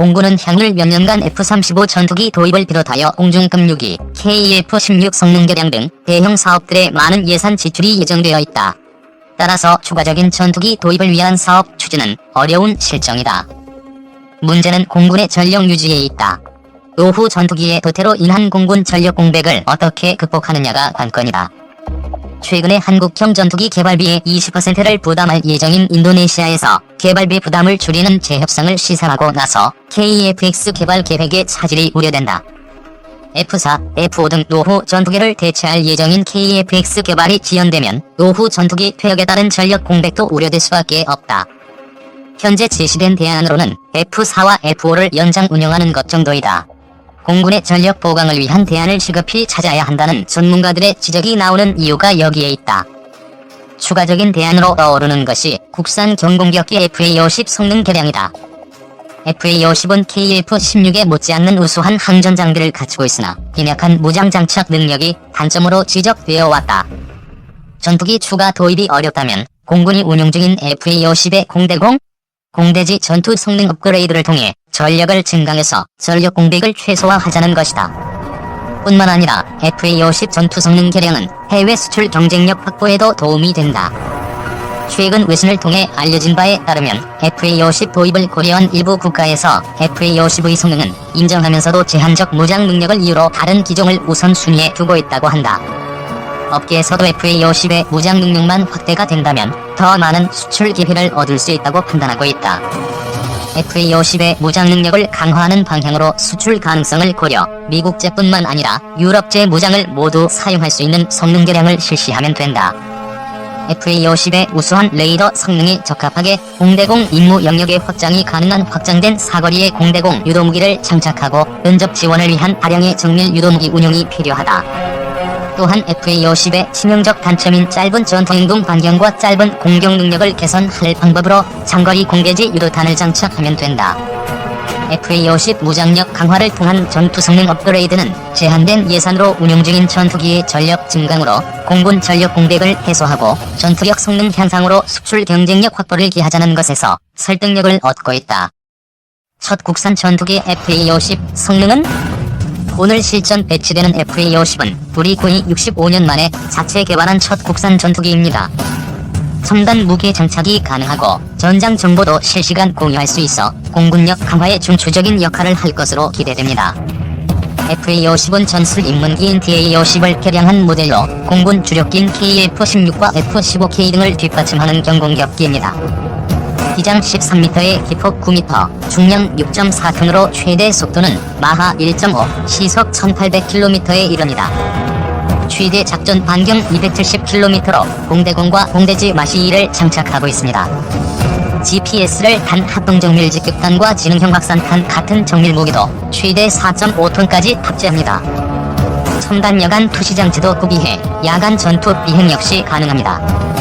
공군은 향후 몇 년간 F-35 전투기 도입을 비롯하여 공중급유기, KF-16 성능 개량 등 대형 사업들에 많은 예산 지출이 예정되어 있다. 따라서 추가적인 전투기 도입을 위한 사업 추진은 어려운 실정이다. 문제는 공군의 전력 유지에 있다. 노후 전투기의 도태로 인한 공군 전력 공백을 어떻게 극복하느냐가 관건이다. 최근에 한국형 전투기 개발비의 20%를 부담할 예정인 인도네시아에서 개발비 부담을 줄이는 재협상을 시사하고 나서 KF-X 개발 계획에 차질이 우려된다. F-4, F-5 등 노후 전투기를 대체할 예정인 KF-X 개발이 지연되면 노후 전투기 퇴역에 따른 전력 공백도 우려될 수밖에 없다. 현재 제시된 대안으로는 F-4와 F-5를 연장 운영하는 것 정도이다. 공군의 전력 보강을 위한 대안을 시급히 찾아야 한다는 전문가들의 지적이 나오는 이유가 여기에 있다. 추가적인 대안으로 떠오르는 것이 국산 경공격기 FA-50 성능 개량이다. FA-50은 KF-16에 못지않는 우수한 항전장비를 갖추고 있으나 빈약한 무장 장착 능력이 단점으로 지적되어 왔다. 전투기 추가 도입이 어렵다면 공군이 운용 중인 FA-50의 공대공, 공대지 전투 성능 업그레이드를 통해 전력을 증강해서 전력 공백을 최소화하자는 것이다. 뿐만 아니라 FA-50 전투 성능 개량은 해외 수출 경쟁력 확보에도 도움이 된다. 최근 외신을 통해 알려진 바에 따르면 FA-50 도입을 고려한 일부 국가에서 FA-50의 성능은 인정하면서도 제한적 무장 능력을 이유로 다른 기종을 우선순위에 두고 있다고 한다. 업계에서도 FA-50의 무장 능력만 확대가 된다면 더 많은 수출 기회를 얻을 수 있다고 판단하고 있다. FA-50의 무장 능력을 강화하는 방향으로 수출 가능성을 고려, 미국제뿐만 아니라 유럽제 무장을 모두 사용할 수 있는 성능 개량을 실시하면 된다. FA-50의 우수한 레이더 성능에 적합하게 공대공 임무 영역의 확장이 가능한 확장된 사거리의 공대공 유도무기를 장착하고 근접 지원을 위한 다량의 정밀 유도무기 운용이 필요하다. 또한 FA-50의 치명적 단점인 짧은 전투행동 반경과 짧은 공격 능력을 개선할 방법으로 장거리 공대지 유도탄을 장착하면 된다. FA-50 무장력 강화를 통한 전투 성능 업그레이드는 제한된 예산으로 운용 중인 전투기의 전력 증강으로 공군 전력 공백을 해소하고 전투력 성능 향상으로 수출 경쟁력 확보를 기하자는 것에서 설득력을 얻고 있다. 첫 국산 전투기 FA-50 성능은? 오늘 실전 배치되는 FA-50은 우리 군이 65년 만에 자체 개발한 첫 국산 전투기입니다. 첨단 무기 장착이 가능하고 전장 정보도 실시간 공유할 수 있어 공군력 강화에 중추적인 역할을 할 것으로 기대됩니다. FA-50은 전술 입문기인 DA-50을 개량한 모델로 공군 주력기인 KF-16과 F-15K 등을 뒷받침하는 경공격기입니다. 기장 13m에 기폭 9m, 중량 6.4톤으로 최대 속도는 마하 1.5, 시속 1800km에 이릅니다. 최대 작전 반경 270km로 공대공과 공대지 마시이를 장착하고 있습니다. GPS를 단 합동정밀 직격탄과 지능형 확산탄 같은 정밀 무기도 최대 4.5톤까지 탑재합니다. 첨단 여간 투시장치도 구비해 야간 전투 비행 역시 가능합니다.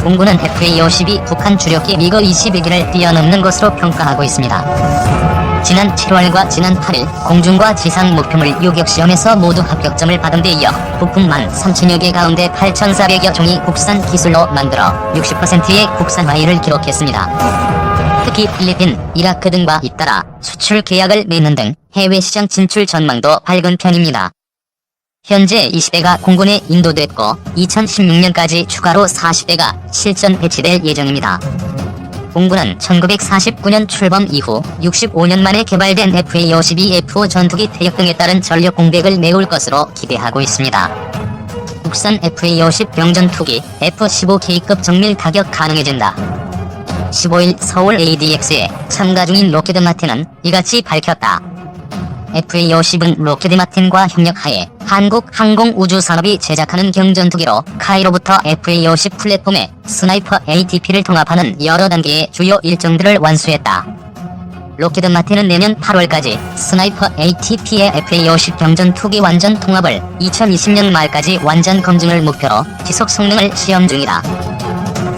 공군은 FA-50이 북한 주력기 미그 21기를 뛰어넘는 것으로 평가하고 있습니다. 지난 7월과 지난 8일 공중과 지상 목표물 요격시험에서 모두 합격점을 받은 데 이어 부품만 3,000여 개 가운데 8,400여 종이 국산 기술로 만들어 60%의 국산화율을 기록했습니다. 특히 필리핀, 이라크 등과 잇따라 수출 계약을 맺는 등 해외 시장 진출 전망도 밝은 편입니다. 현재 20대가 공군에 인도됐고 2016년까지 추가로 40대가 실전 배치될 예정입니다. 공군은 1949년 출범 이후 65년 만에 개발된 FA-52 F-5 전투기 퇴역 등에 따른 전력 공백을 메울 것으로 기대하고 있습니다. 국산 FA-50 병전투기 F-15K급 정밀 타격 가능해진다. 15일 서울 ADX에 참가 중인 록히드 마틴은 이같이 밝혔다. FA-50은 록히드 마틴과 협력하에 한국항공우주산업이 제작하는 경전투기로 카이로부터 FA-50 플랫폼에 스나이퍼 ATP를 통합하는 여러 단계의 주요 일정들을 완수했다. 록히드 마틴은 내년 8월까지 스나이퍼 ATP의 FA-50 경전투기 완전 통합을 2020년 말까지 완전 검증을 목표로 지속 성능을 시험 중이다.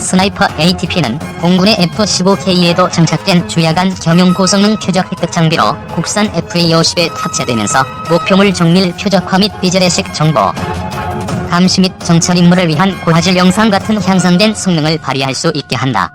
스나이퍼 ATP는 공군의 F-15K에도 장착된 주야간 겸용 고성능 표적 획득 장비로 국산 FA-50에 탑재되면서 목표물 정밀 표적화 및 비저레식 정보, 감시 및 정찰 임무를 위한 고화질 영상 같은 향상된 성능을 발휘할 수 있게 한다.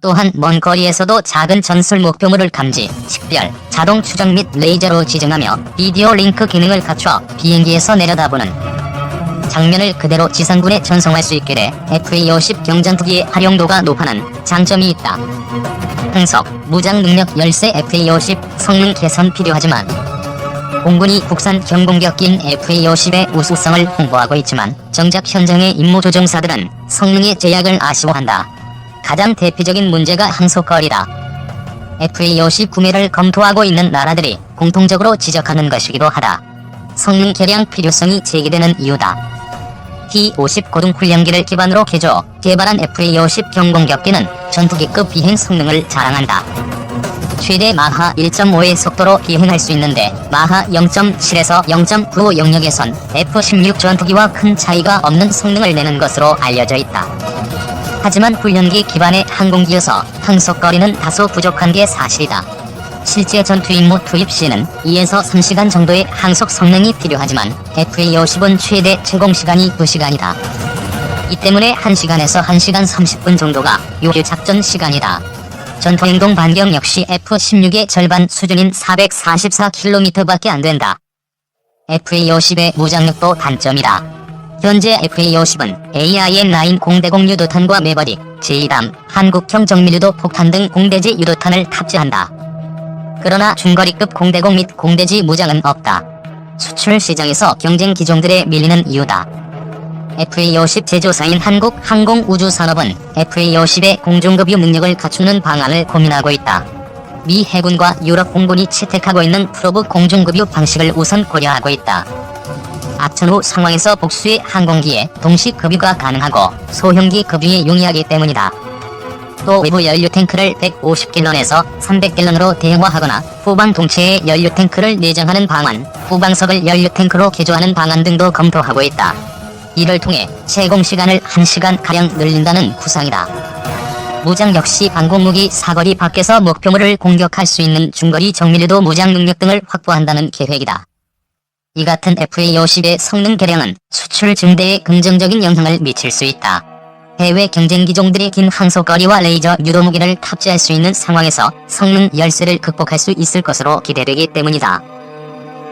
또한 먼 거리에서도 작은 전술 목표물을 감지, 식별, 자동 추적 및 레이저로 지정하며 비디오 링크 기능을 갖춰 비행기에서 내려다보는 장면을 그대로 지상군에 전송할 수 있게 돼 FA-50 경전투기의 활용도가 높아는 장점이 있다. 항속, 무장 능력 열세 FA-50 성능 개선 필요하지만 공군이 국산 경공격기인 FA-50의 우수성을 홍보하고 있지만 정작 현장의 임무 조종사들은 성능의 제약을 아쉬워한다. 가장 대표적인 문제가 항속거리다. FA-50 구매를 검토하고 있는 나라들이 공통적으로 지적하는 것이기도 하다. 성능 개량 필요성이 제기되는 이유다. T-50 고등훈련기를 기반으로 개발한 FA-50 경공격기는 전투기급 비행 성능을 자랑한다. 최대 마하 1.5의 속도로 비행할 수 있는데 마하 0.7에서 0.95 영역에선 F-16 전투기와 큰 차이가 없는 성능을 내는 것으로 알려져 있다. 하지만 훈련기 기반의 항공기여서 항속거리는 다소 부족한 게 사실이다. 실제 전투 임무 투입 시에는 2에서 3시간 정도의 항속 성능이 필요하지만 FA-50은 최대 제공시간이 2시간이다. 이 때문에 1시간에서 1시간 30분 정도가 요일 작전 시간이다. 전투행동 반경 역시 F-16의 절반 수준인 444km밖에 안 된다. FA-50의 무장력도 단점이다. 현재 FA-50은 AIM-9 공대공 유도탄과 매버릭, 제2담, 한국형 정밀유도 폭탄 등 공대지 유도탄을 탑재한다. 그러나 중거리급 공대공 및 공대지 무장은 없다. 수출 시장에서 경쟁 기종들에 밀리는 이유다. FA-50 제조사인 한국항공우주산업은 FA-50의 공중급유 능력을 갖추는 방안을 고민하고 있다. 미 해군과 유럽 공군이 채택하고 있는 프로브 공중급유 방식을 우선 고려하고 있다. 악천 후 상황에서 복수의 항공기에 동시 급유가 가능하고 소형기 급유에 용이하기 때문이다. 또 외부 연료 탱크를 150갤런에서 300갤런으로 대형화하거나 후방 동체에 연료 탱크를 내장하는 방안, 후방석을 연료 탱크로 개조하는 방안 등도 검토하고 있다. 이를 통해 제공시간을 1시간가량 늘린다는 구상이다. 무장 역시 방공무기 사거리 밖에서 목표물을 공격할 수 있는 중거리 정밀유도 무장 능력 등을 확보한다는 계획이다. 이 같은 FA-50의 성능 개량은 수출 증대에 긍정적인 영향을 미칠 수 있다. 해외 경쟁 기종들이 긴 항속거리와 레이저 유도무기를 탑재할 수 있는 상황에서 성능 열세를 극복할 수 있을 것으로 기대되기 때문이다.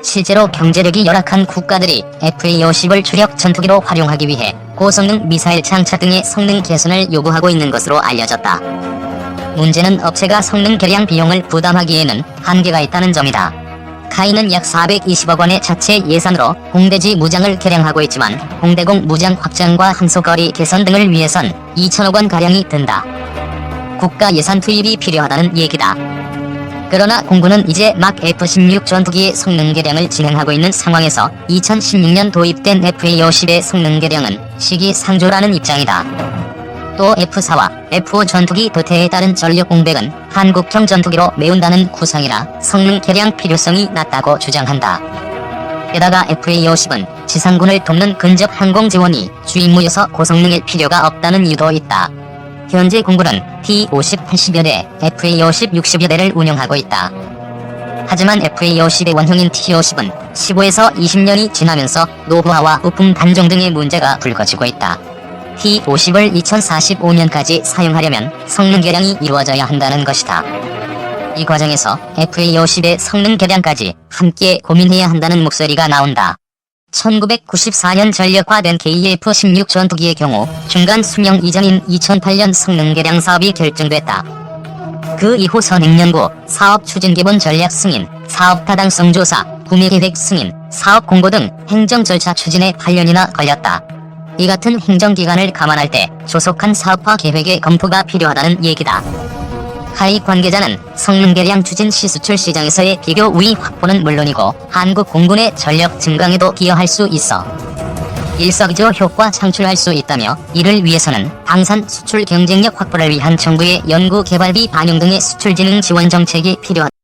실제로 경제력이 열악한 국가들이 FA-50을 주력 전투기로 활용하기 위해 고성능 미사일 장착 등의 성능 개선을 요구하고 있는 것으로 알려졌다. 문제는 업체가 성능 개량 비용을 부담하기에는 한계가 있다는 점이다. 카이는 약 420억 원의 자체 예산으로 공대지 무장을 개량하고 있지만 공대공 무장 확장과 항속거리 개선 등을 위해선 2천억 원가량이 든다. 국가 예산 투입이 필요하다는 얘기다. 그러나 공군은 이제 막 F-16 전투기의 성능 개량을 진행하고 있는 상황에서 2016년 도입된 FA-50의 성능 개량은 시기상조라는 입장이다. 또 F-4와 F-5 전투기 도태에 따른 전력 공백은 한국형 전투기로 메운다는 구상이라 성능 개량 필요성이 낮다고 주장한다. 게다가 FA-50은 지상군을 돕는 근접 항공 지원이 주 임무여서 고성능일 필요가 없다는 이유도 있다. 현재 공군은 T-50 80여 대, FA-50 60여 대를 운영하고 있다. 하지만 FA-50의 원형인 T-50은 15에서 20년이 지나면서 노후화와 부품 단종 등의 문제가 불거지고 있다. T-50을 2045년까지 사용하려면 성능 개량이 이루어져야 한다는 것이다. 이 과정에서 FA-50의 성능 개량까지 함께 고민해야 한다는 목소리가 나온다. 1994년 전력화된 KF-16 전투기의 경우 중간 수명 이전인 2008년 성능 개량 사업이 결정됐다. 그 이후 선행연구, 사업 추진 기본 전략 승인, 사업 타당성 조사, 구매 계획 승인, 사업 공고 등 행정 절차 추진에 8년이나 걸렸다. 이 같은 행정기간을 감안할 때 조속한 사업화 계획의 검토가 필요하다는 얘기다. 하이 관계자는 성능 개량 추진 시 수출 시장에서의 비교 우위 확보는 물론이고 한국 공군의 전력 증강에도 기여할 수 있어 일석이조 효과 창출할 수 있다며 이를 위해서는 방산 수출 경쟁력 확보를 위한 정부의 연구 개발비 반영 등의 수출 진흥 지원 정책이 필요하다.